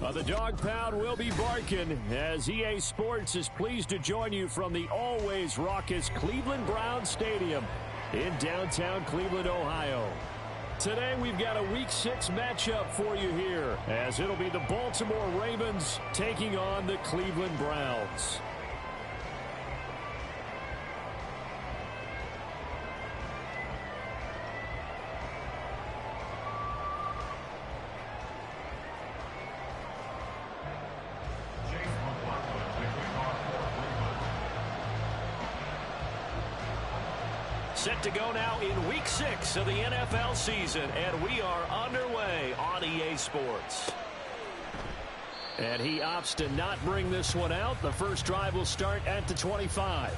The dog pound will be barking as EA Sports is pleased to join you from the always raucous Cleveland Browns Stadium in downtown Cleveland, Ohio. Today we've got a Week 6 matchup for you here as it'll be the Baltimore Ravens taking on the Cleveland Browns. Set to go now in Week 6 of the NFL season, and we are underway on EA Sports. And he opts to not bring this one out. The first drive will start at the 25.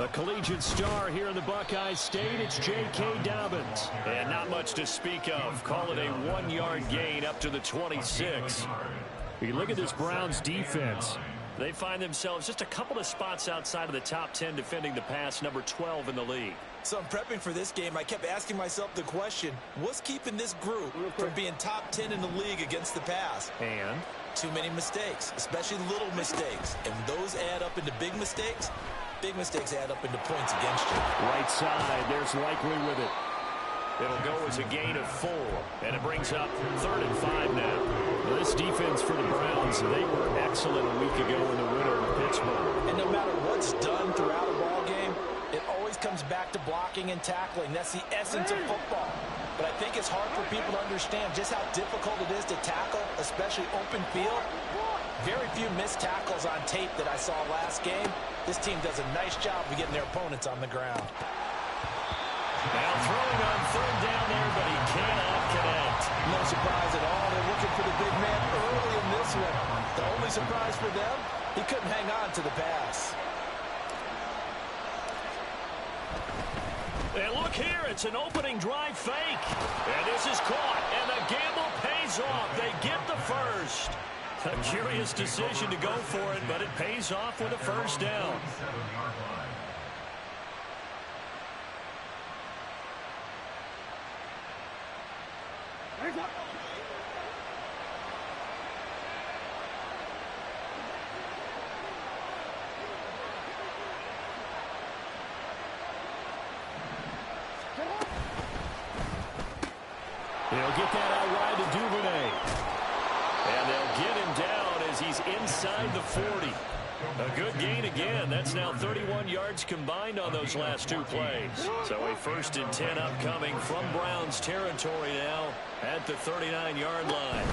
A collegiate star here in the Buckeye State, it's J.K. Dobbins. And not much to speak of. Call it a 1-yard gain up to the 26. You look at this Browns defense. They find themselves just a couple of spots outside of the top 10 defending the pass, number 12 in the league. So I'm prepping for this game. I kept asking myself the question, what's keeping this group from being top 10 in the league against the pass? And? Too many mistakes, especially little mistakes. And when those add up into big mistakes add up into points against you. Right side, there's Likely with it. It'll go as a gain of 4, and it brings up 3rd and 5 now. Well, this defense for the Browns, they were excellent a week ago in the win over Pittsburgh. And no matter what's done throughout a ball game, it always comes back to blocking and tackling. That's the essence of football. But I think it's hard for people to understand just how difficult it is to tackle, especially open field. Very few missed tackles on tape that I saw last game. This team does a nice job of getting their opponents on the ground. Now throwing on 3rd down there, but he cannot connect. No surprise at all. They're looking for the big man early in this one. The only surprise for them, he couldn't hang on to the pass. And look here, it's an opening drive fake. And this is caught, and the gamble pays off. They get the first. A curious decision to go for it, but it pays off with a first down. He'll get that out wide to Duvernay. And they'll get him down as he's inside the 40. A good gain again. That's now 31 yards combined on those last two plays. So a 1st and 10 upcoming from Browns territory now at the 39-yard line.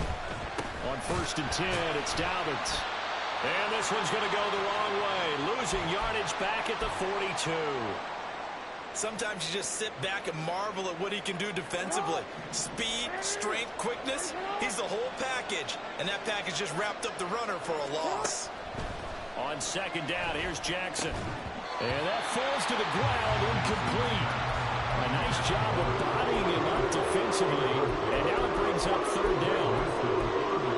On 1st and 10, it's Dobbins. And this one's going to go the wrong way. Losing yardage back at the 42. Sometimes you just sit back and marvel at what he can do defensively. Speed, strength, quickness. He's the whole package. And that package just wrapped up the runner for a loss. On 2nd down, here's Jackson. And that falls to the ground, incomplete. A nice job of bodying him up defensively. And now it brings up 3rd down.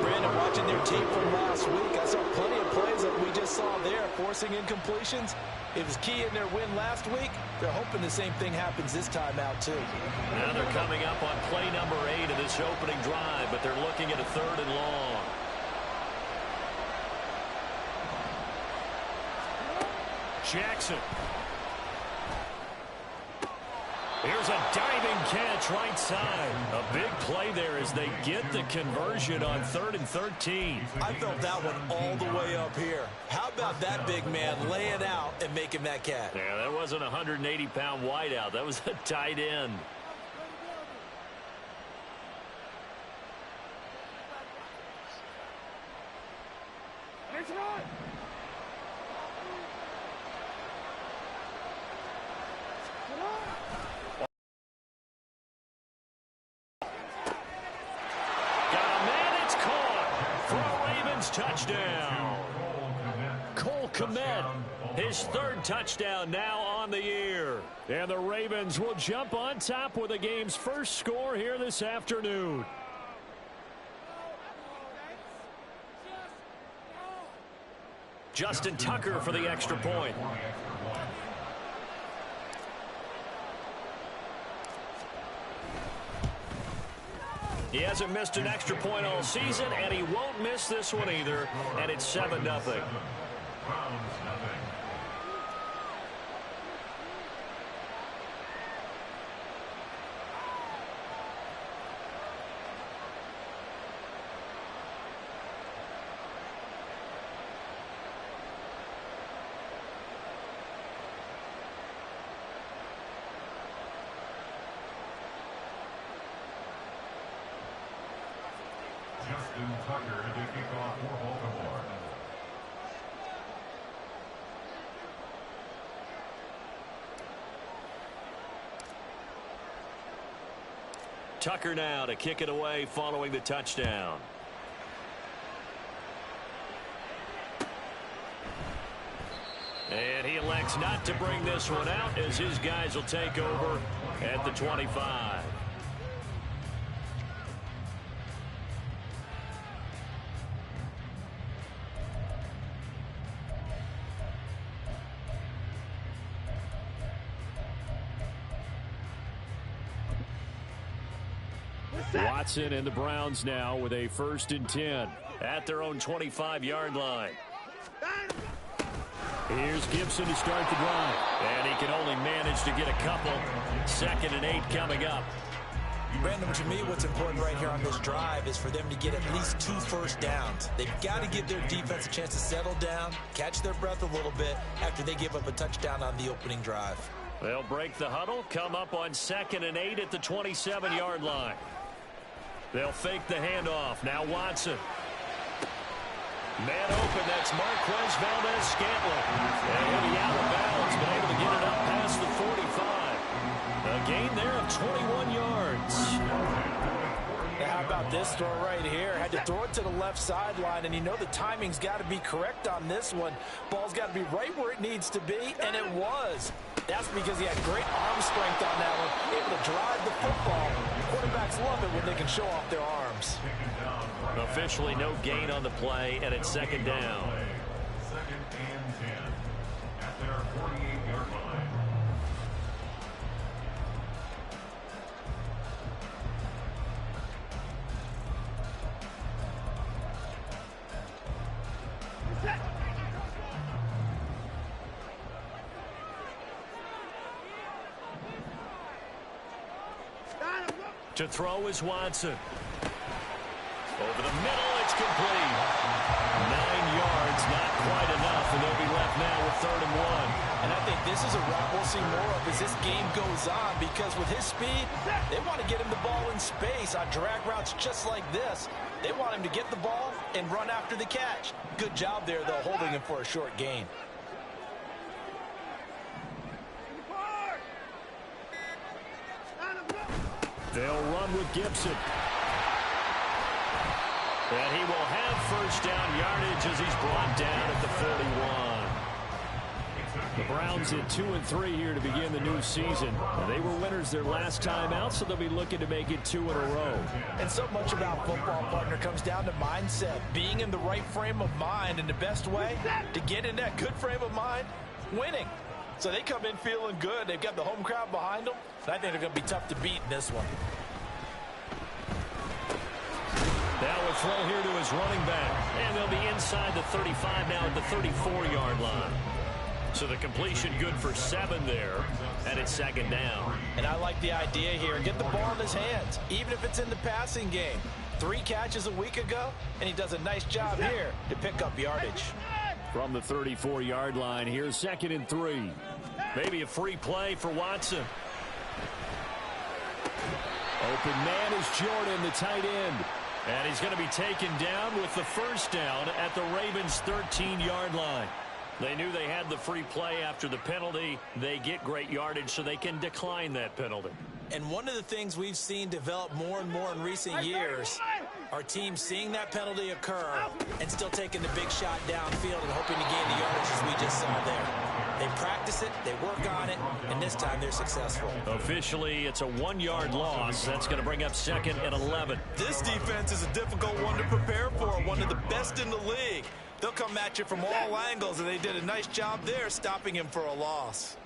Brandon, watching their tape from last week, I saw plenty of plays that we just saw there, forcing incompletions. It was key in their win last week. They're hoping the same thing happens this time out, too. Now they're coming up on play number 8 of this opening drive, but they're looking at a 3rd and long. Jackson. Here's a diving catch right side. A big play there as they get the conversion on 3rd and 13. I felt that one all the way up here. How about that big man laying out and making that catch? Yeah, that wasn't a 180-pound wideout. That was a tight end. Touchdown. Cole Kmet, his 3rd touchdown now on the year. And the Ravens will jump on top with the game's first score here this afternoon. Justin Tucker for the extra point. He hasn't missed an extra point all season, and he won't miss this one either, and it's 7-0. Justin Tucker to kick off for Baltimore. Tucker now to kick it away following the touchdown. And he elects not to bring this one out as his guys will take over at the 25. Watson and the Browns now with a 1st and 10 at their own 25-yard line. Here's Gibson to start the drive. And he can only manage to get a couple. 2nd and 8 coming up. Brandon, to me, what's important right here on this drive is for them to get at least 2 first downs. They've got to give their defense a chance to settle down, catch their breath a little bit after they give up a touchdown on the opening drive. They'll break the huddle, come up on 2nd and 8 at the 27-yard line. They'll fake the handoff. Now Watson. Man open, that's Marquez Valdez-Scantling. And he'll be out of bounds, but able to get it up past the 45. A gain there of 21 yards. How about this throw right here? Had to throw it to the left sideline, and you know the timing's got to be correct on this one. Ball's got to be right where it needs to be, and it was. That's because he had great arm strength on that one, able to drive the football. Quarterback Teammates love it when they can show off their arms. Officially no gain on the play, and it's second down. Second and 10 at their 48-yard line. To throw is Watson. Over the middle, it's complete. 9 yards, not quite enough, and they'll be left now with 3rd and 1. And I think this is a route we'll see more of as this game goes on, because with his speed, they want to get him the ball in space on drag routes just like this. They want him to get the ball and run after the catch. Good job there, though, holding him for a short gain. They'll run with Gibson. And he will have first down yardage as he's brought down at the 41. The Browns at 2-3 here to begin the new season. They were winners their last time out, so they'll be looking to make it 2 in a row. And so much about football, partner, comes down to mindset. Being in the right frame of mind, and the best way to get in that good frame of mind, winning. So they come in feeling good. They've got the home crowd behind them. I think they're going to be tough to beat in this one. Now a throw here to his running back. And they'll be inside the 35 now at the 34-yard line. So the completion good for 7 there. And it's second down. And I like the idea here. Get the ball in his hands, even if it's in the passing game. 3 catches a week ago, and he does a nice job here to pick up yardage. From the 34-yard line, here's 2nd and 3. Maybe a free play for Watson. Open man is Jordan, the tight end. And he's going to be taken down with the first down at the Ravens' 13-yard line. They knew they had the free play after the penalty. They get great yardage, so they can decline that penalty. And one of the things we've seen develop more and more in recent years, our team seeing that penalty occur and still taking the big shot downfield and hoping to gain the yardage as we just saw there. They practice it, they work on it, and this time they're successful. Officially, it's a 1-yard loss. That's going to bring up 2nd and 11. This defense is a difficult one to prepare for, one of the best in the league. They'll come at you from all angles, and they did a nice job there stopping him for a loss.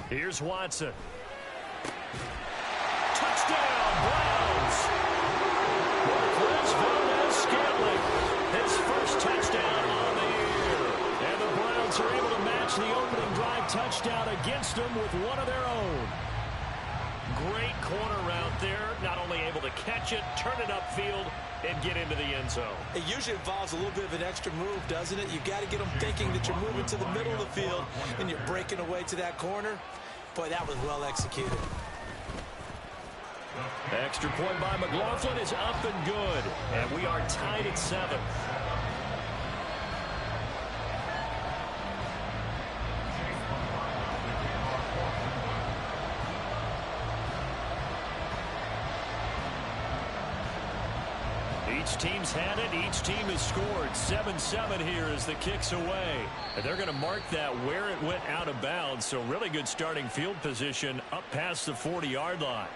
Here's Watson. Touchdown, Browns! Marquez Valdez-Scantling, his first touchdown on the year. And the Browns are able to match the opening drive touchdown against them with one of their own. Great corner route there. Not only able to catch it, turn it upfield, and get into the end zone. It usually involves a little bit of an extra move, doesn't it? You've got to get them thinking that you're moving to the middle of the field and you're breaking away to that corner. Boy, that was well executed. Extra point by McLaughlin is up and good. And we are tied at 7. Each team's had it. Each team has scored. 7-7 here as the kick's away. And they're going to mark that where it went out of bounds. So really good starting field position up past the 40-yard line.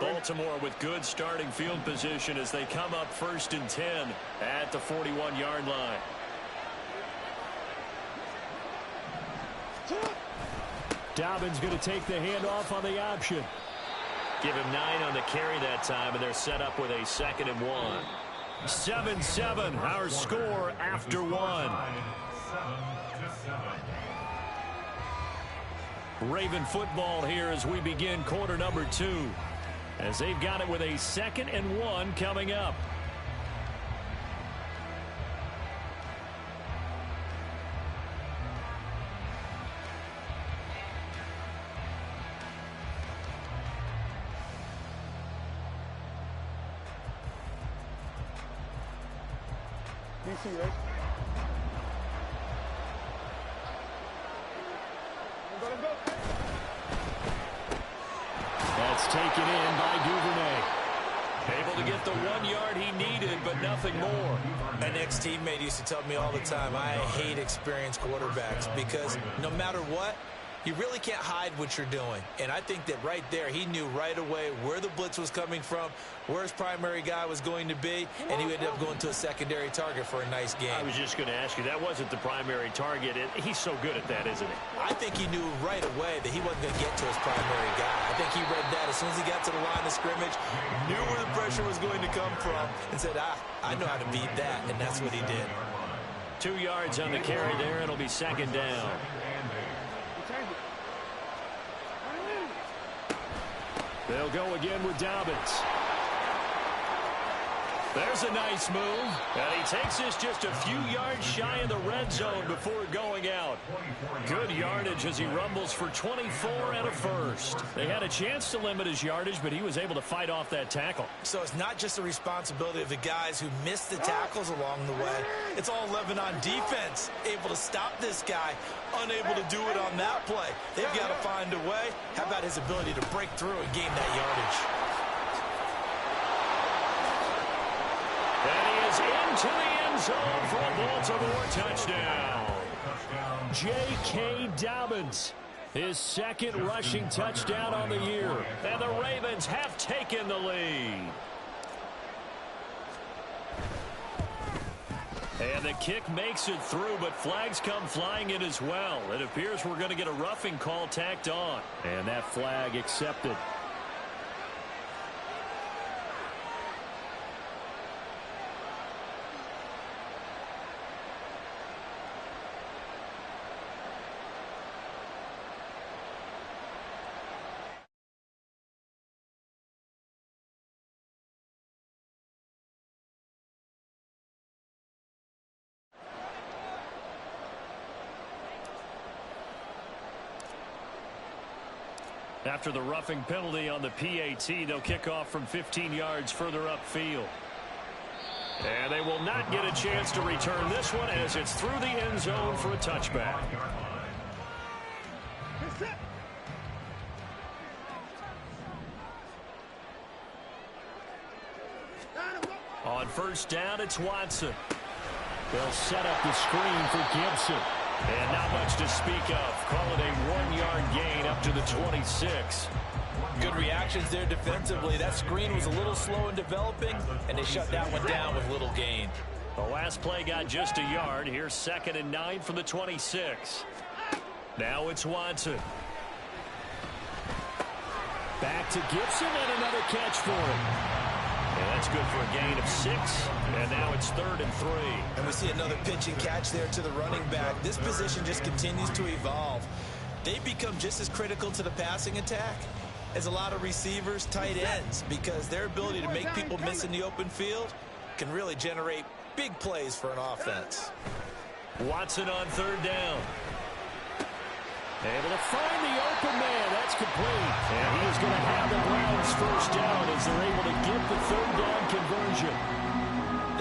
Baltimore with good starting field position as they come up 1st and 10 at the 41-yard line. Dobbins going to take the handoff on the option. Give him 9 on the carry that time, and they're set up with a 2nd and 1. 7-7, our score after 1. 7-7. Raven football here as we begin quarter number 2. As they've got it with a 2nd and 1 coming up. DC, right? Go. That's taken in by Duvernay. Able to get the 1 yard he needed, but nothing more. An ex-teammate used to tell me all the time, I hate experienced quarterbacks because no matter what, you really can't hide what you're doing. And I think that right there, he knew right away where the blitz was coming from, where his primary guy was going to be, and he ended up going to a secondary target for a nice game. I was just going to ask you, that wasn't the primary target. He's so good at that, isn't he? I think he knew right away that he wasn't going to get to his primary guy. I think he read that as soon as he got to the line of scrimmage, knew where the pressure was going to come from, and said, I know how to beat that, and that's what he did. 2 yards on the carry there. It'll be second down. They'll go again with Dobbins. There's a nice move. And he takes this just a few yards shy of the red zone before going out. Good yardage as he rumbles for 24 and a first. They had a chance to limit his yardage, but he was able to fight off that tackle. So it's not just the responsibility of the guys who missed the tackles along the way. It's all 11 on defense, able to stop this guy, unable to do it on that play. They've got to find a way. How about his ability to break through and gain that yardage? And he is into the end zone for a Baltimore touchdown. J.K. Dobbins, his second rushing touchdown on the year. And the Ravens have taken the lead. And the kick makes it through, but flags come flying in as well. It appears we're going to get a roughing call tacked on. And that flag accepted. After the roughing penalty on the PAT, they'll kick off from 15 yards further upfield. And they will not get a chance to return this one as it's through the end zone for a touchback. On first down, it's Watson. They'll set up the screen for Gibson. And not much to speak of. Call it a 1 yard gain up to the 26. Good reactions there defensively. That screen was a little slow in developing, and they shut that one down with little gain. The last play got just a yard. Here's 2nd and 9 from the 26. Now it's Watson. Back to Gibson and another catch for him. And that's good for a gain of 6. And now it's 3rd and 3. And we see another pitch and catch there to the running back. This position just continues to evolve. They become just as critical to the passing attack as a lot of receivers, tight ends, because their ability to make people miss in the open field can really generate big plays for an offense. Watson on 3rd down. Able to find the open man. That's complete. And he is going to have the Browns first down as they're able to get the 3rd down conversion.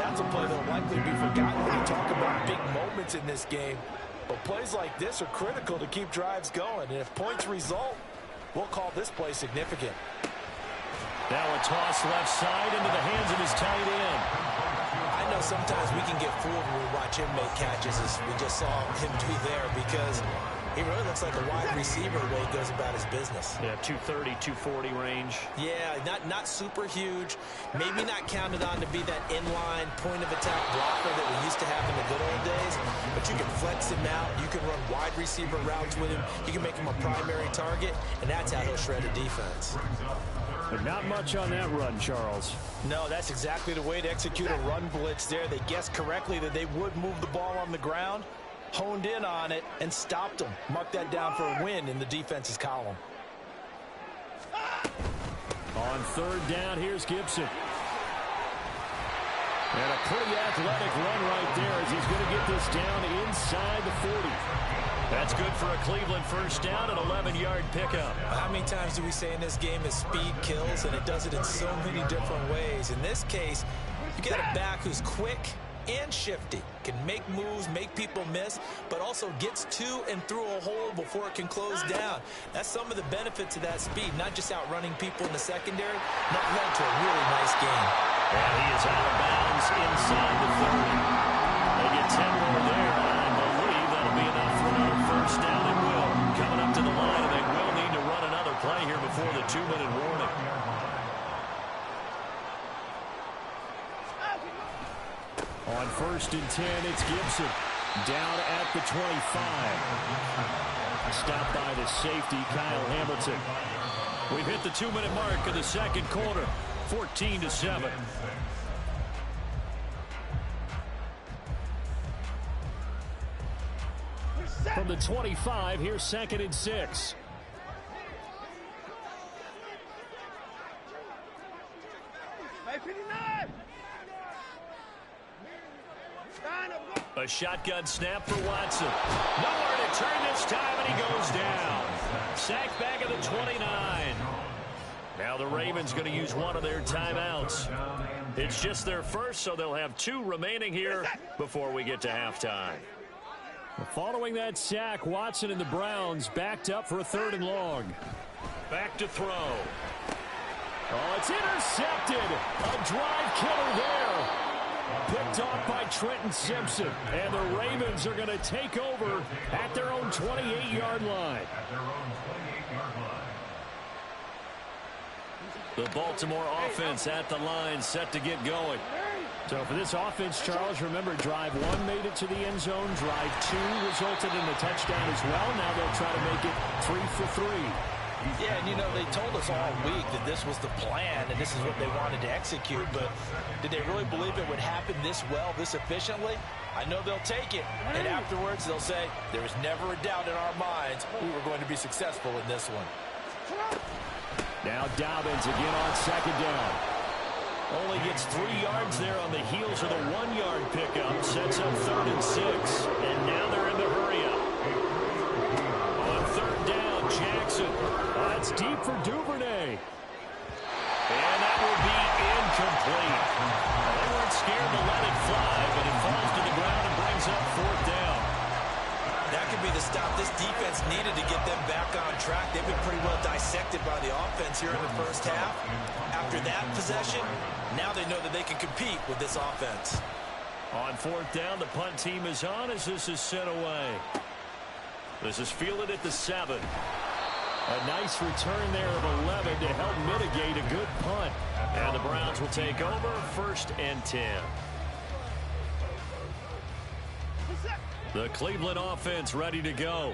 That's a play that will likely be forgotten when you talk about big moments in this game. But plays like this are critical to keep drives going. And if points result, we'll call this play significant. Now a toss left side into the hands of his tight end. I know sometimes we can get fooled when we watch him make catches, as we just saw him do there, because he really looks like a wide receiver the way he goes about his business. Yeah, 230, 240 range. Yeah, not super huge. Maybe not counted on to be that inline point-of-attack blocker that we used to have in the good old days. But you can flex him out. You can run wide receiver routes with him. You can make him a primary target, and that's how he'll shred a defense. But not much on that run, Charles. No, that's exactly the way to execute a run blitz there. They guessed correctly that they would move the ball on the ground, honed in on it, and stopped them. Mark that down for a win in the defense's column. On 3rd down, here's Gibson. And a pretty athletic run right there as he's going to get this down inside the 40. That's good for a Cleveland first down, an 11-yard pickup. How many times do we say in this game is speed kills, and it does it in so many different ways. In this case, you got a back who's quick and shifty, can make moves, make people miss, but also gets to and through a hole before it can close down. That's some of the benefits of that speed, not just outrunning people in the secondary, that led to a really nice game. And he is out of bounds inside the 30. They get 10 more there, and I believe that'll be enough for another first down and will. Coming up to the line, and they will need to run another play here before the 2-minute warning. On 1st and 10, it's Gibson. Down at the 25. Stopped by the safety, Kyle Hamilton. We've hit the 2-minute mark of the second quarter. 14-7. From the 25, here's 2nd and 6. A shotgun snap for Watson. Nowhere to turn this time, and he goes down. Sacked back at the 29. Now the Ravens going to use one of their timeouts. It's just their first, so they'll have 2 remaining here before we get to halftime. Following that sack, Watson and the Browns backed up for a 3rd and long. Back to throw. Oh, it's intercepted. A drive killer there. Picked off by Trenton Simpson. And the Ravens are going to take over at their own 28-yard line. The Baltimore offense at the line, set to get going. So for this offense, Charles, remember, drive 1 made it to the end zone. Drive 2 resulted in a touchdown as well. Now they'll try to make it 3 for 3. Yeah, and you know, they told us all week that this was the plan and this is what they wanted to execute, but did they really believe it would happen this well, this efficiently? I know they'll take it, and afterwards they'll say, there was never a doubt in our minds we were going to be successful in this one. Now Dobbins again on 2nd down. Only gets 3 yards there on the heels of the 1-yard pickup. Sets up 3rd and 6, and now they're in the hurry-up. On 3rd down, Jackson. That's deep for Duvernay. And that will be incomplete. They weren't scared to let it fly, but it falls to the ground and brings up 4th down. That could be the stop this defense needed to get them back on track. They've been pretty well dissected by the offense here in the first half. After that possession, now they know that they can compete with this offense. On 4th down, the punt team is on as this is sent away. This is fielded at the 7. A nice return there of 11 to help mitigate a good punt. And the Browns will take over 1st and 10. The Cleveland offense ready to go.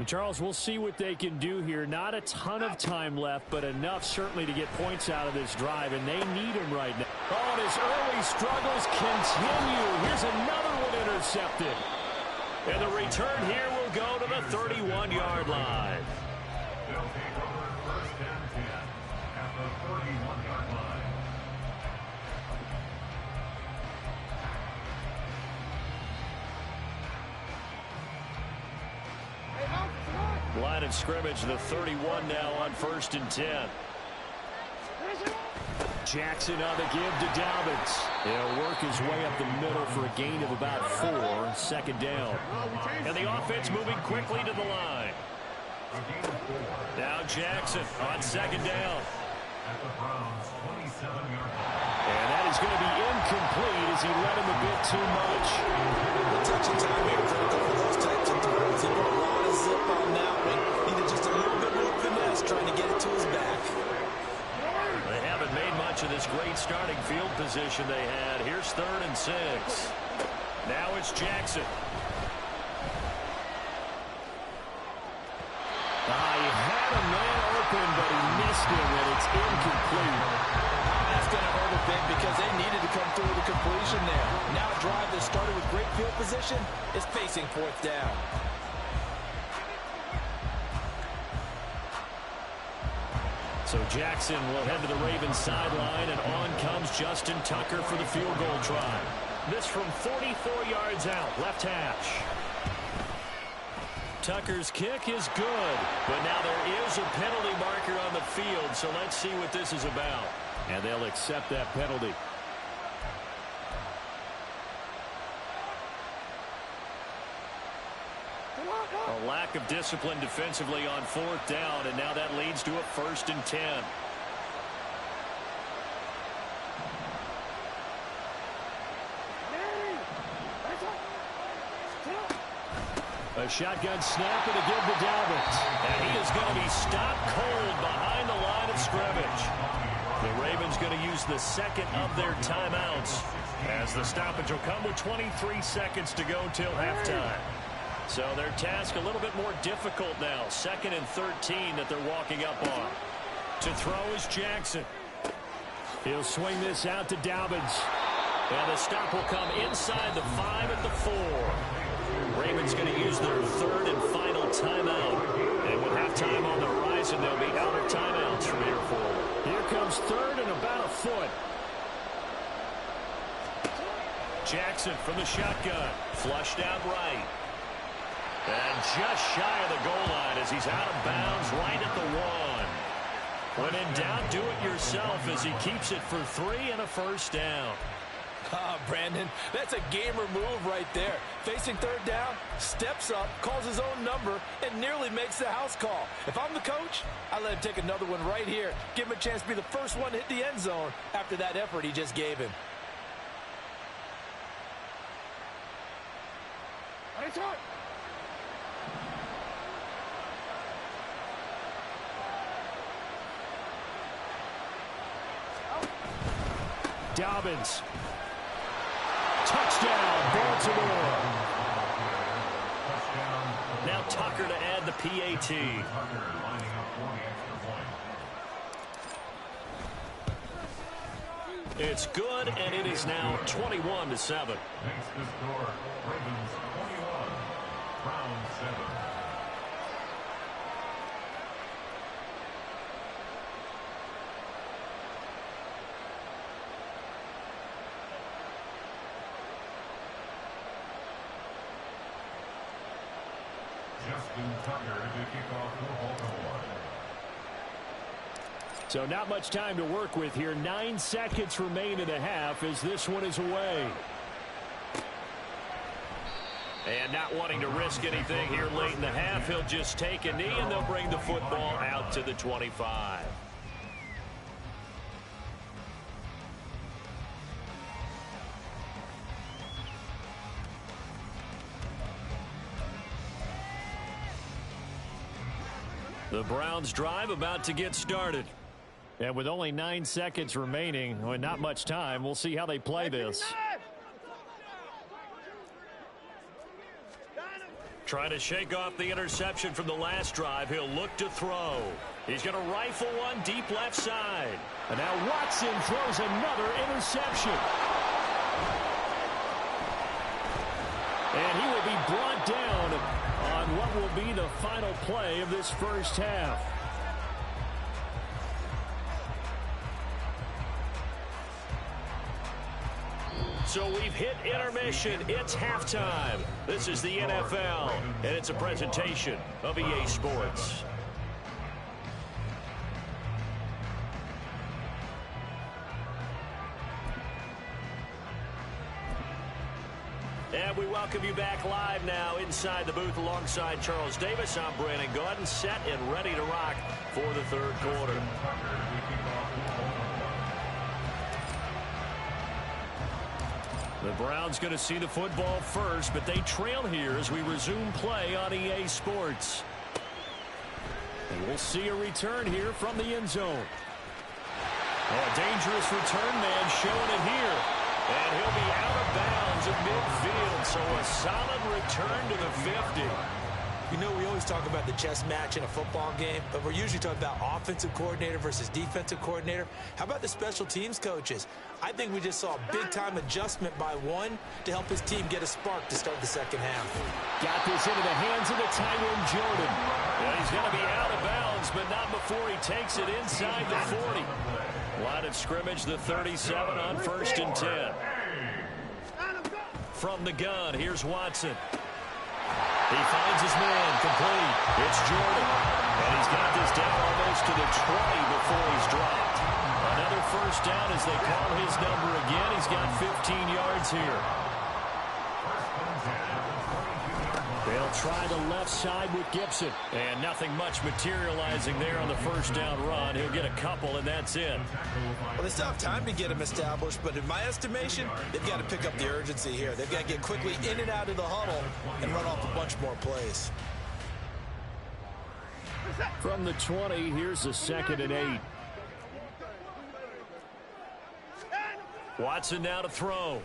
Charles, we'll see what they can do here. Not a ton of time left, but enough certainly to get points out of this drive, and they need him right now. Oh, and his early struggles continue. Here's another one intercepted. And the return here will go to the 31-yard line. They'll take over 1st and 10 at the 31-yard line. Line of scrimmage, the 31 now on 1st and 10. Jackson on the give to Dobbins. He'll work his way up the middle for a gain of about 4. 2nd down. And the offense moving quickly to the line. Now Jackson on 2nd down. And that is going to be incomplete as he let him a bit too much. The touch and time here critical for those types of throws. He put a lot of zip on that one. Needed just a little bit more finesse trying to get it to his back. They haven't made much of this great starting field position they had. Here's 3rd and 6. Now it's Jackson. He had a man open, but he missed him, and it's incomplete. That's going to hurt a bit because they needed to come through with a completion there. Now a drive that started with great field position is facing 4th down. So Jackson will head to the Ravens sideline, and on comes Justin Tucker for the field goal try. This from 44 yards out, left hash. Tucker's kick is good, but now there is a penalty marker on the field, so let's see what this is about. And they'll accept that penalty. A lack of discipline defensively on 4th down, and now that leads to a 1st and 10. A shotgun snap and a give to Dobbins. And he is going to be stopped cold behind the line of scrimmage. The Ravens going to use the second of their timeouts, as the stoppage will come with 23 seconds to go till halftime. So their task a little bit more difficult now. 2nd and 13 that they're walking up on. To throw is Jackson. He'll swing this out to Dobbins. And the stop will come inside the 5 at the 4. Ravens going to use their 3rd and final timeout. And with halftime on the horizon, they'll be out of timeouts from here forward. Here comes 3rd and about a foot. Jackson from the shotgun. Flushed out right. And just shy of the goal line as he's out of bounds right at the 1. When in doubt, do it yourself as he keeps it for 3 and a first down. Brandon, that's a gamer move right there. Facing 3rd down, steps up, calls his own number, and nearly makes the house call. If I'm the coach, I let him take another one right here. Give him a chance to be the first one to hit the end zone after that effort he just gave him. Dobbins. Touchdown, Baltimore. Now Tucker to add the PAT. It's good, and it is now 21-7. Makes the score Ravens 21, Browns 7. Justin Tucker to kick off for Baltimore. So not much time to work with here. 9 seconds remain in the half as this one is away. And not wanting to risk anything here late in the half, he'll just take a knee and they'll bring the football out to the 25. The Browns drive about to get started. And with only 9 seconds remaining, well, not much time, we'll see how they play this. Trying to shake off the interception from the last drive. He'll look to throw. He's going to rifle one deep left side. And now Watson throws another interception. And he will be brought down on what will be the final play of this first half. So we've hit intermission. It's halftime. This is the NFL, and it's a presentation of EA Sports. And we welcome you back live now inside the booth alongside Charles Davis. I'm Brandon Gaudin, set and ready to rock for the third quarter. The Browns going to see the football first, but they trail here as we resume play on EA Sports. And we'll see a return here from the end zone. Oh, a dangerous return man showing it here. And he'll be out of bounds at midfield, so a solid return to the 50. You know, we always talk about the chess match in a football game, but we're usually talking about offensive coordinator versus defensive coordinator. How about the special teams coaches? I think we just saw a big-time adjustment by one to help his team get a spark to start the second half. Got this into the hands of the tight end, Jordan. And he's going to be out of bounds, but not before he takes it inside the 40. Line of scrimmage, the 37 on 1st and 10. From the gun, here's Watson. He finds his man, complete. It's Jordan. And he's got this down almost to the 20 before he's dropped. Another first down as they call his number again. He's got 15 yards here. They'll try the left side with Gibson. And nothing much materializing there on the first down run. He'll get a couple, and that's it. Well, they still have time to get him established, but in my estimation, they've got to pick up the urgency here. They've got to get quickly in and out of the huddle and run off a bunch more plays. From the 20, here's a 2nd and 8. Watson now to throw.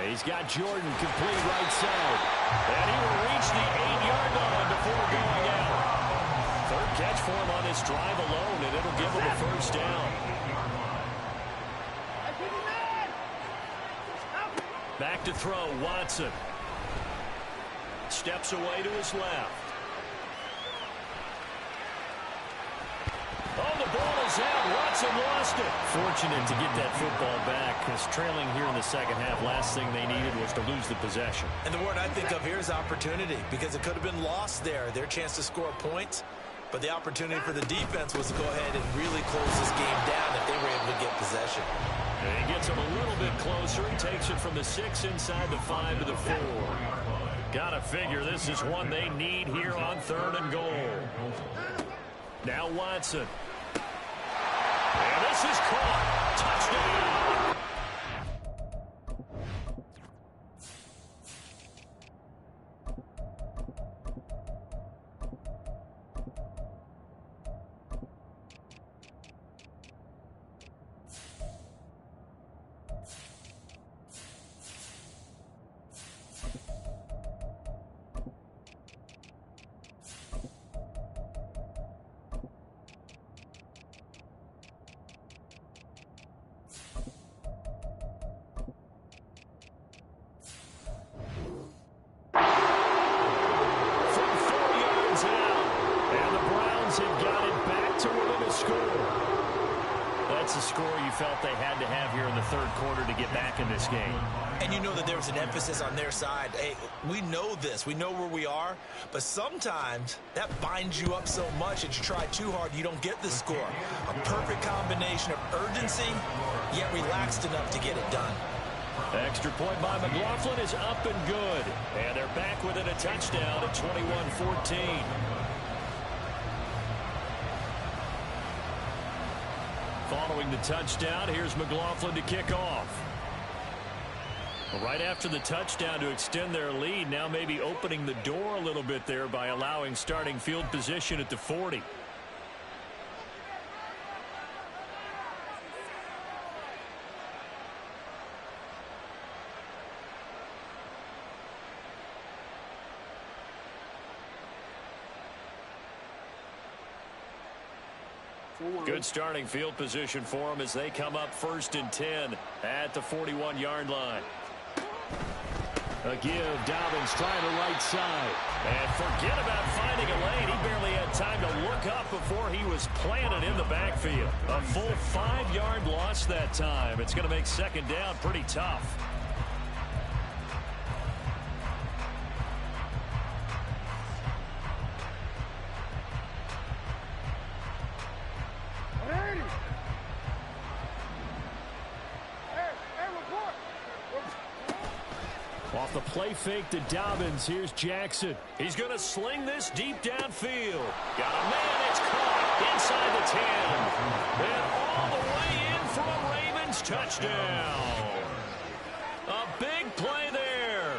He's got Jordan complete right side. And he will reach the 8-yard line before going out. 3rd catch for him on this drive alone, and it'll give him a first down. Back to throw, Watson. Steps away to his left. Oh, the ball is out. Watson lost it. Fortunate to get that football back, because trailing here in the second half, last thing they needed was to lose the possession. And the word I think of here is opportunity, because it could have been lost there. Their chance to score points, but the opportunity for the defense was to go ahead and really close this game down if they were able to get possession. And he gets them a little bit closer and takes it from the 6 inside the 5 to the 4. Gotta figure this is one they need here on 3rd and goal. Now Watson. And this is caught. Touchdown. That's a score you felt they had to have here in the 3rd quarter to get back in this game. And you know that there was an emphasis on their side. Hey, we know this. We know where we are. But sometimes that binds you up so much that you try too hard, you don't get the score. A perfect combination of urgency, yet relaxed enough to get it done. Extra point by McLaughlin is up and good. And they're back within a touchdown at 21-14. Following the touchdown, here's McLaughlin to kick off. Right after the touchdown to extend their lead, now maybe opening the door a little bit there by allowing starting field position at the 40. Good starting field position for them as they come up 1st and 10 at the 41-yard line. A give, Dobbins trying the right side. And forget about finding a lane. He barely had time to look up before he was planted in the backfield. A full 5-yard loss that time. It's going to make 2nd down pretty tough. Off the play fake to Dobbins, here's Jackson. He's going to sling this deep downfield. Got a man, it's caught inside the 10. And all the way in for a Ravens touchdown. A big play there.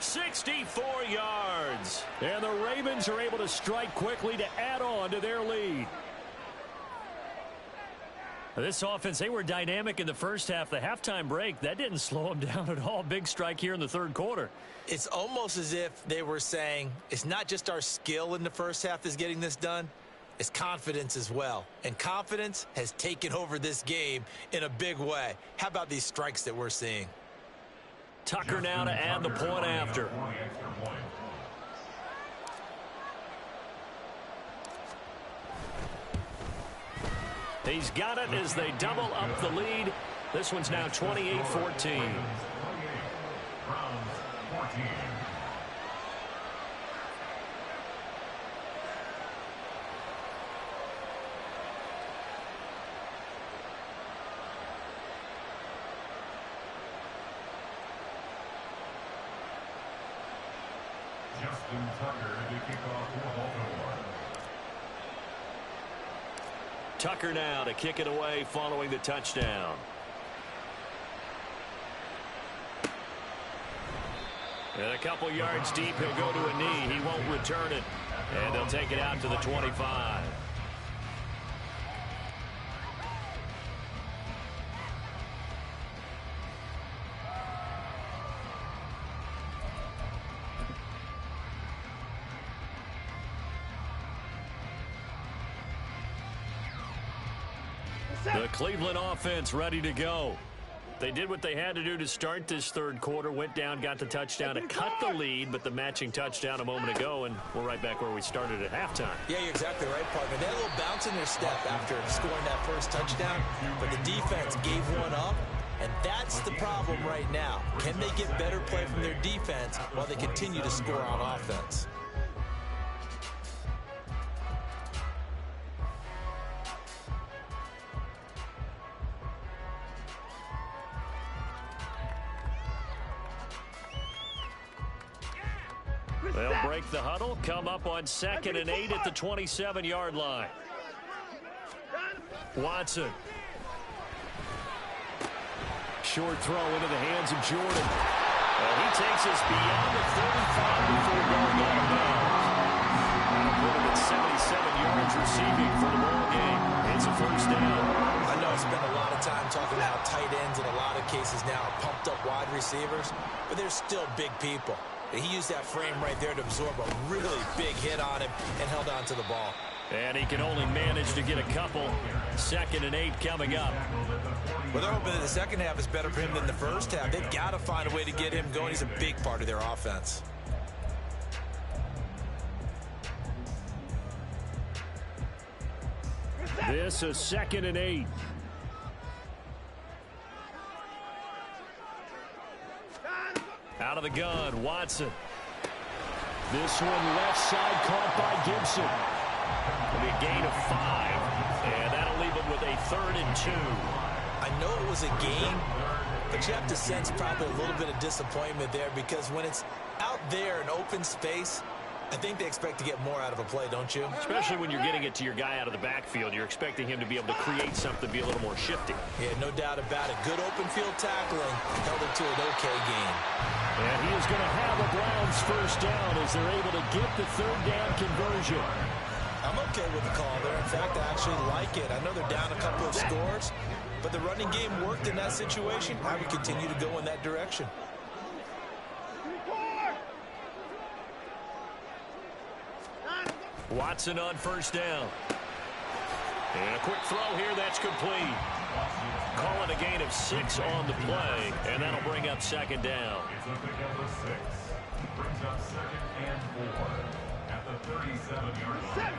64 yards. And the Ravens are able to strike quickly to add on to their lead. This offense, they were dynamic in the first half. The halftime break, that didn't slow them down at all. Big strike here in the 3rd quarter. It's almost as if they were saying, it's not just our skill in the first half that's getting this done, it's confidence as well. And confidence has taken over this game in a big way. How about these strikes that we're seeing? Tucker now to add the point after. He's got it as they double up the lead. This one's now 28-14. Justin Tucker to kick off for Baltimore. Tucker now to kick it away following the touchdown. And a couple yards deep, he'll go to a knee. He won't return it. And they'll take it out to the 25. The Cleveland offense ready to go. They did what they had to do to start this third quarter, went down, got the touchdown to cut the lead, but the matching touchdown a moment ago, and we're right back where we started at halftime. Yeah, you're exactly right, partner. They had a little bounce in their step after scoring that first touchdown, but the defense gave one up, and that's the problem right now. Can they get better play from their defense while they continue to score on offense? They'll break the huddle, come up on 2nd and 8 at the 27-yard line. Watson. Short throw into the hands of Jordan. And he takes us beyond the 35 before going out of bounds. That'll put him at 77 yards receiving for the ball game. It's a first down. I know I spent a lot of time talking about tight ends in a lot of cases now are pumped up wide receivers, but they're still big people. He used that frame right there to absorb a really big hit on him and held on to the ball. And he can only manage to get a couple. 2nd and 8 coming up. Well, they're hoping that the second half is better for him than the first half. They've got to find a way to get him going. He's a big part of their offense. This is 2nd and 8. Out of the gun, Watson. This one left side caught by Gibson. It'll be a gain of 5, and that'll leave him with a 3rd and 2. I know it was a game, but you have to sense probably a little bit of disappointment there because when it's out there in open space, I think they expect to get more out of a play, don't you? Especially when you're getting it to your guy out of the backfield. You're expecting him to be able to create something, be a little more shifty. Yeah, no doubt about it. Good open field tackling held it to an okay game. And he is going to have a Browns first down as they're able to get the 3rd down conversion. I'm okay with the call there. In fact, I actually like it. I know they're down a couple of scores, but the running game worked in that situation. I would continue to go in that direction. Watson on first down. And a quick throw here, that's complete. Calling a gain of 6 on the play, and that'll bring up 2nd down. It's a pickup of 6. Brings up 2nd and 4 at the 37-yard line.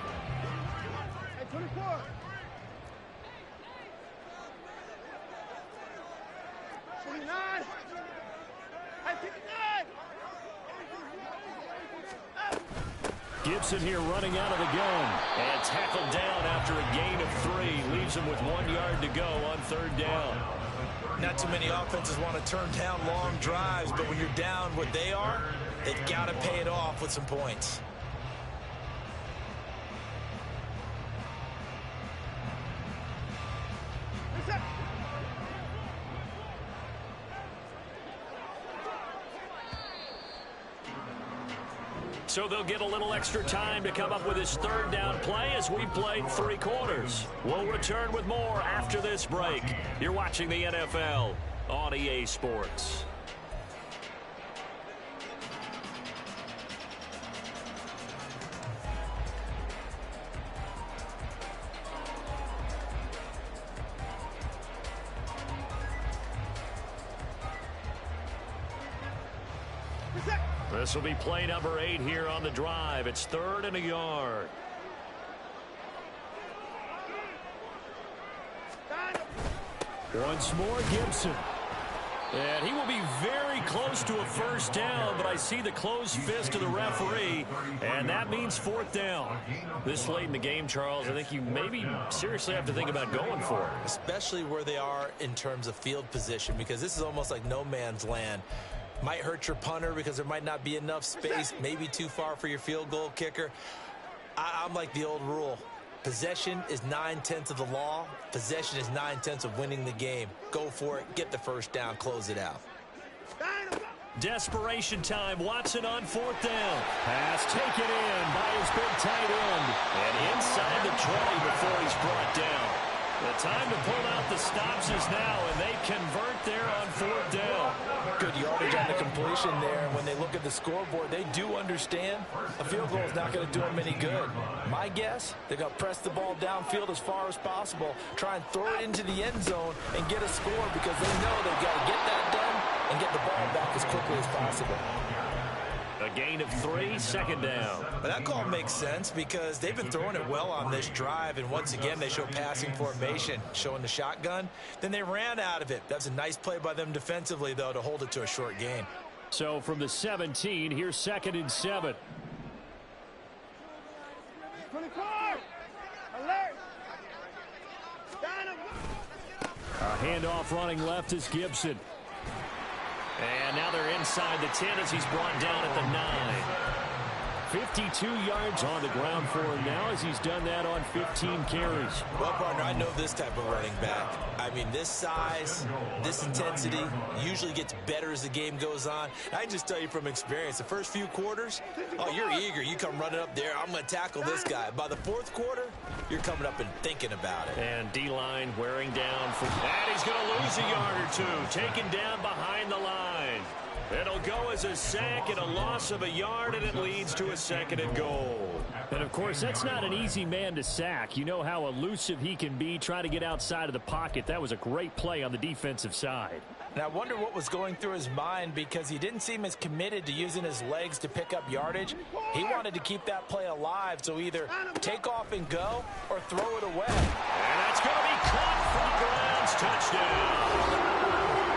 Hey, 24. 29. Hey, 59. Gibson here running out of the gun. And tackled down after a gain of 3. Leaves him with 1 yard to go on 3rd down. Not too many offenses want to turn down long drives, but when you're down what they are, they've got to pay it off with some points. So they'll get a little extra time to come up with his 3rd down play as we've played 3 quarters. We'll return with more after this break. You're watching the NFL on EA Sports. This will be play number 8 here on the drive. It's 3rd and a yard. Once more, Gibson. And he will be very close to a first down, but I see the closed fist of the referee, and that means 4th down. This late in the game, Charles, I think you maybe seriously have to think about going for it. Especially where they are in terms of field position, because this is almost like no man's land. Might hurt your punter because there might not be enough space, maybe too far for your field goal kicker. I'm like the old rule. Possession is 9/10 of the law. Possession is 9/10 of winning the game. Go for it. Get the first down. Close it out. Desperation time. Watson on 4th down. Pass taken in by his big tight end. And inside the 20 before he's brought down. The time to pull out the stops is now, and they convert there on 4th down. Good yardage on the completion there. And when they look at the scoreboard, they do understand a field goal is not going to do them any good. My guess, they're going to press the ball downfield as far as possible, try and throw it into the end zone and get a score because they know they've got to get that done and get the ball back as quickly as possible. A gain of 3, 2nd down. But that call makes sense because they've been throwing it well on this drive, and once again they show passing formation, showing the shotgun. Then they ran out of it. That's a nice play by them defensively, though, to hold it to a short gain. So from the 17, here's 2nd and 7. 24. Alert. A handoff running left is Gibson. And now they're inside the 10 as he's brought down at the 9. 52 yards on the ground for him now as he's done that on 15 carries. Well, partner, I know this type of running back. I mean, this size, this intensity usually gets better as the game goes on. I can just tell you from experience, the first few quarters, oh, you're eager. You come running up there, I'm going to tackle this guy. By the 4th quarter, you're coming up and thinking about it. And D-line wearing down. And he's going to lose a yard or two. Taken down behind the line. It'll go as a sack and a loss of a yard, and it leads to a 2nd and goal. And, of course, that's not an easy man to sack. You know how elusive he can be, trying to get outside of the pocket. That was a great play on the defensive side. And I wonder what was going through his mind because he didn't seem as committed to using his legs to pick up yardage. He wanted to keep that play alive, so either take off and go or throw it away. And that's going to be caught for the Browns. Touchdown.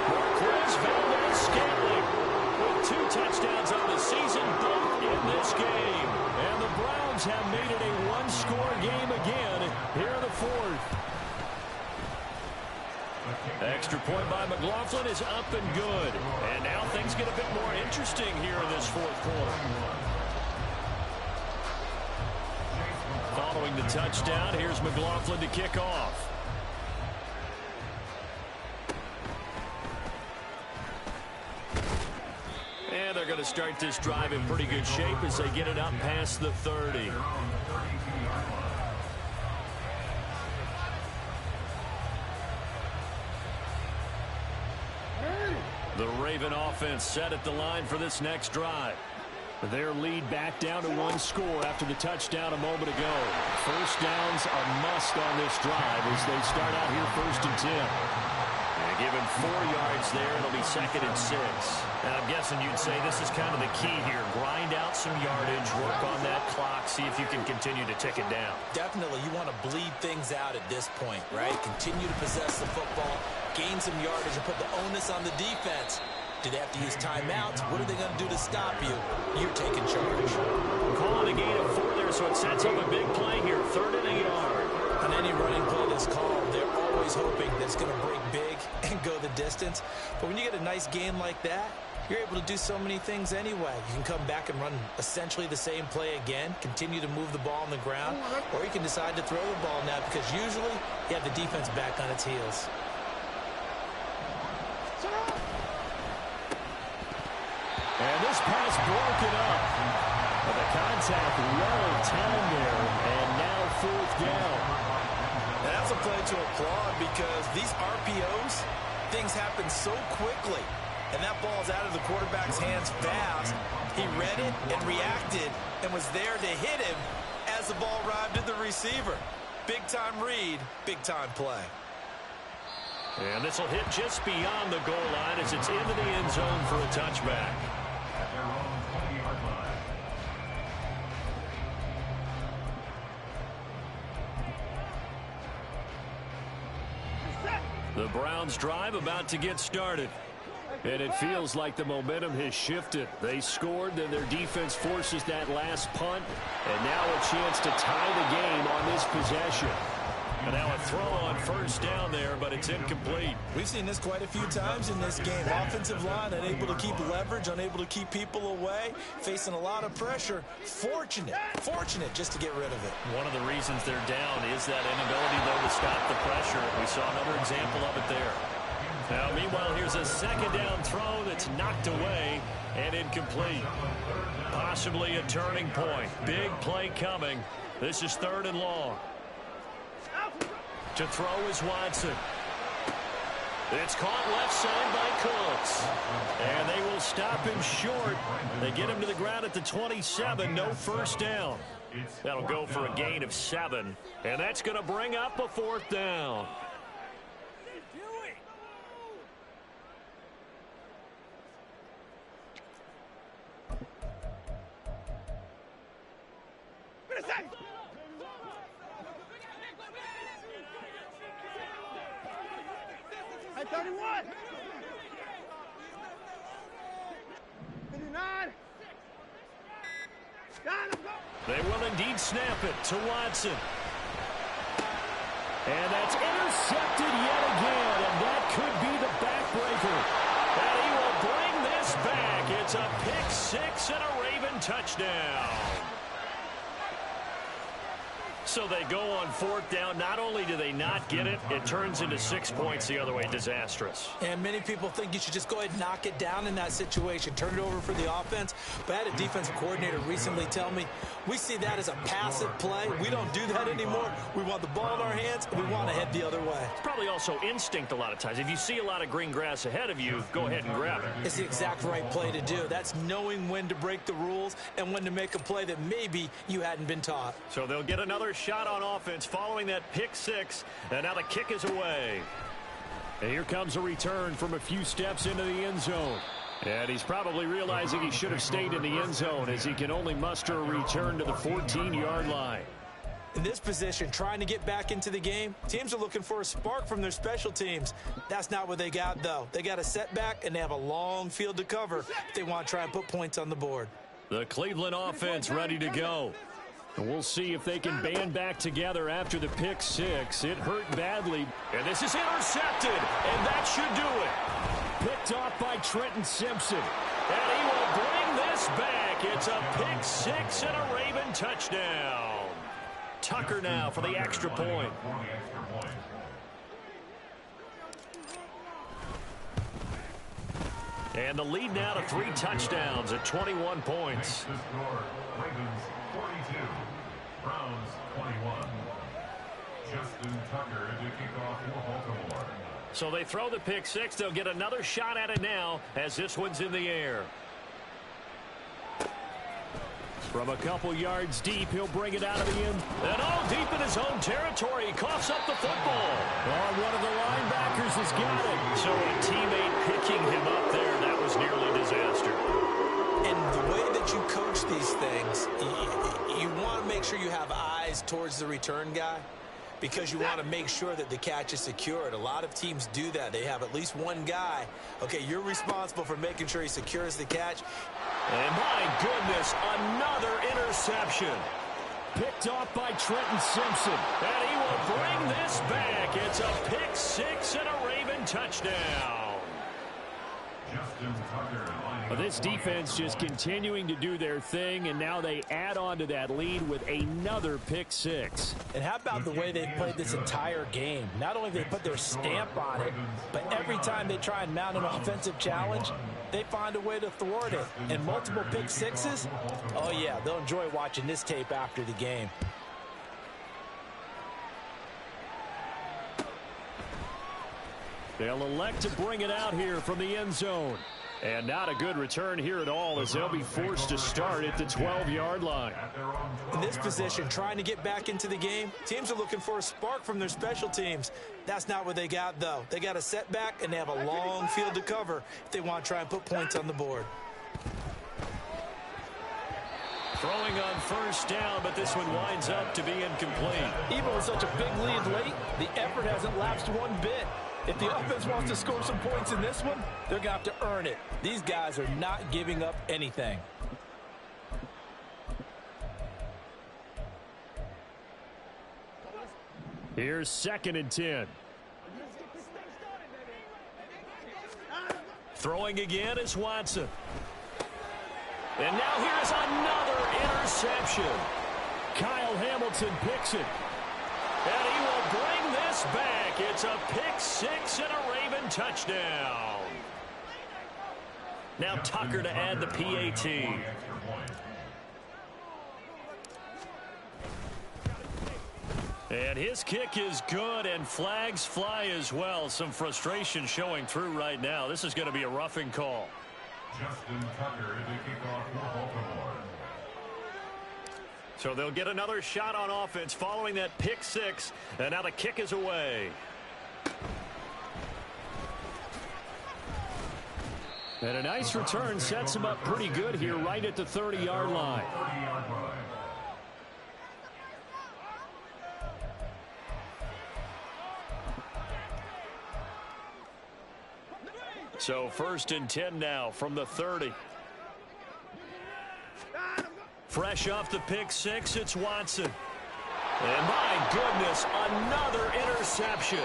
Marquez Valdez-Scantling with 2 touchdowns on the season, both in this game. And the Browns have made it a 1-score game again here in the 4th. Extra point by McLaughlin is up and good. And now things get a bit more interesting here in this 4th quarter. Following the touchdown, here's McLaughlin to kick off. And they're going to start this drive in pretty good shape as they get it up past the 30. The Raven offense set at the line for this next drive. Their lead back down to 1 score after the touchdown a moment ago. First downs a must on this drive as they start out here 1st and 10. And given 4 yards there, it'll be 2nd and 6. And I'm guessing you'd say this is kind of the key here. Grind out some yardage, work on that clock, see if you can continue to tick it down. Definitely, you want to bleed things out at this point, right? Continue to possess the football, gain some yardage, and put the onus on the defense. Do they have to use timeouts? What are they going to do to stop you? You're taking charge. Calling a gain of 4 there, so it sets up a big play here. 3rd and a yard. On any running play that's called, they're always hoping that it's going to break big and go the distance. But when you get a nice gain like that, you're able to do so many things anyway. You can come back and run essentially the same play again, continue to move the ball on the ground, or you can decide to throw the ball now because usually you have the defense back on its heels. And this pass broken up. But the contact well timed there, and now 4th down. And that's a play to applaud because these RPOs, things happen so quickly. And that ball's out of the quarterback's hands fast. He read it and reacted and was there to hit him as the ball arrived at the receiver. Big-time read, big-time play. And this will hit just beyond the goal line as it's into the end zone for a touchback. At their own 20-yard line. The Browns drive about to get started. And it feels like the momentum has shifted. They scored, then their defense forces that last punt. And now a chance to tie the game on this possession. And now a throw on first down there, but it's incomplete. We've seen this quite a few times in this game. Offensive line unable to keep leverage, unable to keep people away, facing a lot of pressure. Fortunate just to get rid of it. One of the reasons they're down is that inability, though, to stop the pressure. We saw another example of it there. Now, meanwhile, here's a second down throw that's knocked away and incomplete. Possibly a turning point. Big play coming. This is 3rd and long. To throw is Watson. It's caught left side by Cooks. And they will stop him short. They get him to the ground at the 27. No first down. That'll go for a gain of 7. And that's going to bring up a 4th down. Hey, 31. 59. They will indeed snap it to Watson. And that's intercepted yet again, and that could be the backbreaker. And he will bring this back. It's a pick-6 and a Raven touchdown. So they go on 4th down. Not only do they not get it, it turns into 6 points the other way. Disastrous. And many people think you should just go ahead and knock it down in that situation. Turn it over for the offense. But I had a defensive coordinator recently tell me, we see that as a passive play. We don't do that anymore. We want the ball in our hands, and we want to head the other way. It's probably also instinct a lot of times. If you see a lot of green grass ahead of you, go ahead and grab it. It's the exact right play to do. That's knowing when to break the rules and when to make a play that maybe you hadn't been taught. So they'll get another shot on offense following that pick-6, and now the kick is away. And here comes a return from a few steps into the end zone. And he's probably realizing he should have stayed in the end zone as he can only muster a return to the 14-yard line. In this position, trying to get back into the game, teams are looking for a spark from their special teams. That's not what they got, though. They got a setback, and they have a long field to cover if they want to try and put points on the board. The Cleveland offense ready to go. And we'll see if they can band back together after the pick-6. It hurt badly. And this is intercepted. And that should do it. Picked off by Trenton Simpson. And he will bring this back. It's a pick-6 and a Raven touchdown. Tucker now for the extra point. And the lead now to 3 touchdowns at 21 points. Ravens 42, Browns 21. Justin Tucker to kick off for Baltimore. So they throw the pick-6. They'll get another shot at it now as this one's in the air. From a couple yards deep, he'll bring it out of the end. And all deep in his own territory. He coughs up the football. Oh, one of the linebackers has got it. So a teammate picking him up there. That was nearly a disaster. And the way that you coach these things, you want to make sure you have eyes towards the return guy because you want to make sure that the catch is secured. A lot of teams do that. They have at least one guy. Okay, you're responsible for making sure he secures the catch. And my goodness, another interception. Picked off by Trenton Simpson. And he will bring this back. It's a pick-6 and a Raven touchdown. Justin Tucker. Well, this defense just continuing to do their thing, and now they add on to that lead with another pick-6. And how about the way they've played this entire game? Not only have they put their stamp on it, but every time they try and mount an offensive challenge, they find a way to thwart it. And multiple pick-6s, oh yeah, they'll enjoy watching this tape after the game. They'll elect to bring it out here from the end zone. And not a good return here at all as they'll be forced to start at the 12-yard line. In this position, trying to get back into the game, teams are looking for a spark from their special teams. That's not what they got, though. They got a setback, and they have a long field to cover if they want to try and put points on the board. Throwing on first down, but this one winds up to be incomplete. Even with such a big lead late, the effort hasn't lapsed one bit. If the offense wants to score some points in this one, they're going to have to earn it. These guys are not giving up anything. Here's 2nd and 10. Throwing again is Watson. And now here's another interception. Kyle Hamilton picks it. And he will bring this back. It's a pick 6 and a Raven touchdown. Now Tucker to add the PAT. And his kick is good, and flags fly as well. Some frustration showing through right now. This is going to be a roughing call. Justin Tucker to kick off for Baltimore. So they'll get another shot on offense following that pick 6, and now the kick is away. And a nice return sets him up pretty good here right at the 30-yard line. So 1st and 10 now from the 30. Fresh off the pick 6, it's Watson. And my goodness, another interception.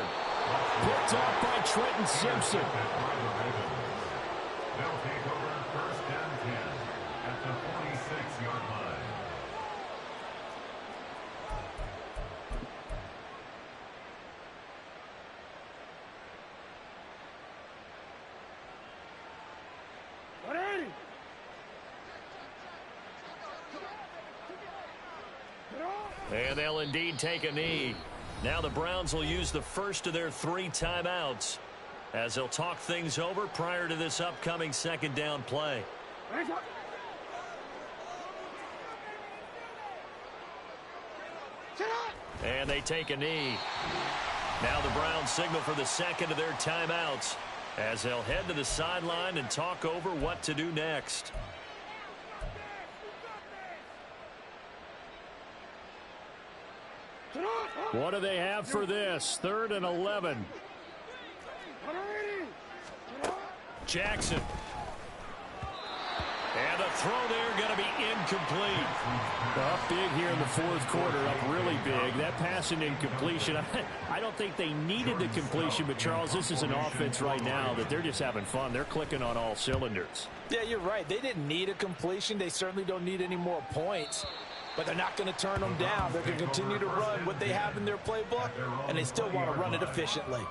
Picked up by Trenton Simpson. They'll take over 1st and 10 at the 46-yard line. And they'll indeed take a knee. Now the Browns will use the first of their 3 timeouts as they'll talk things over prior to this upcoming 2nd down play. And they take a knee. Now the Browns signal for the 2nd of their timeouts as they'll head to the sideline and talk over what to do next. What do they have for this? 3rd and 11. Jackson. And the throw there going to be incomplete. Up big here in the 4th quarter, up really big. That pass and incompletion, I don't think they needed the completion, but Charles, this is an offense right now that they're just having fun. They're clicking on all cylinders. Yeah, you're right. They didn't need a completion. They certainly don't need any more points. But they're not going to turn them down. They're going to continue to run what they have in their playbook, and they still want to run it efficiently.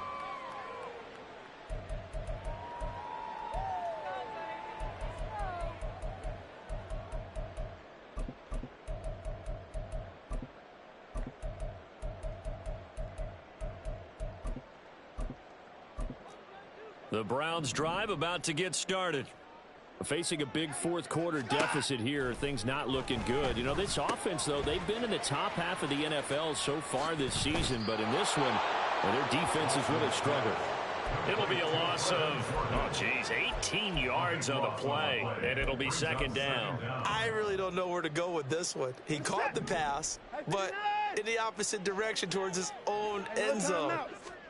The Browns drive about to get started. Facing a big 4th quarter deficit here, things not looking good. You know, this offense, though, they've been in the top half of the NFL so far this season, but in this one, their defense has really struggled. It'll be a loss of, 18 yards on the play, and it'll be 2nd down. I really don't know where to go with this one. He caught the pass, but in the opposite direction towards his own end zone.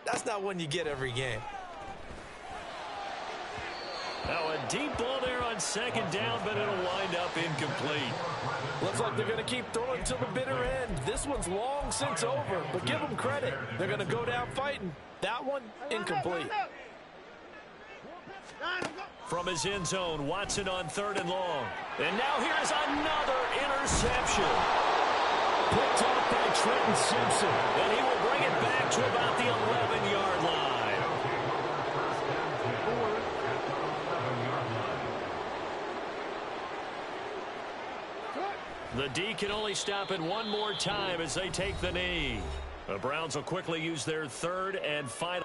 That's not one you get every game. Now a deep ball there on 2nd down, but it'll wind up incomplete. Looks like they're going to keep throwing till the bitter end. This one's long since over, but give them credit. They're going to go down fighting. That one, incomplete. From his end zone, Watson on 3rd and long. And now here's another interception. Picked up by Trenton Simpson, and he will bring it back to about the 11-yard line. The D can only stop it one more time as they take the knee. The Browns will quickly use their 3rd and final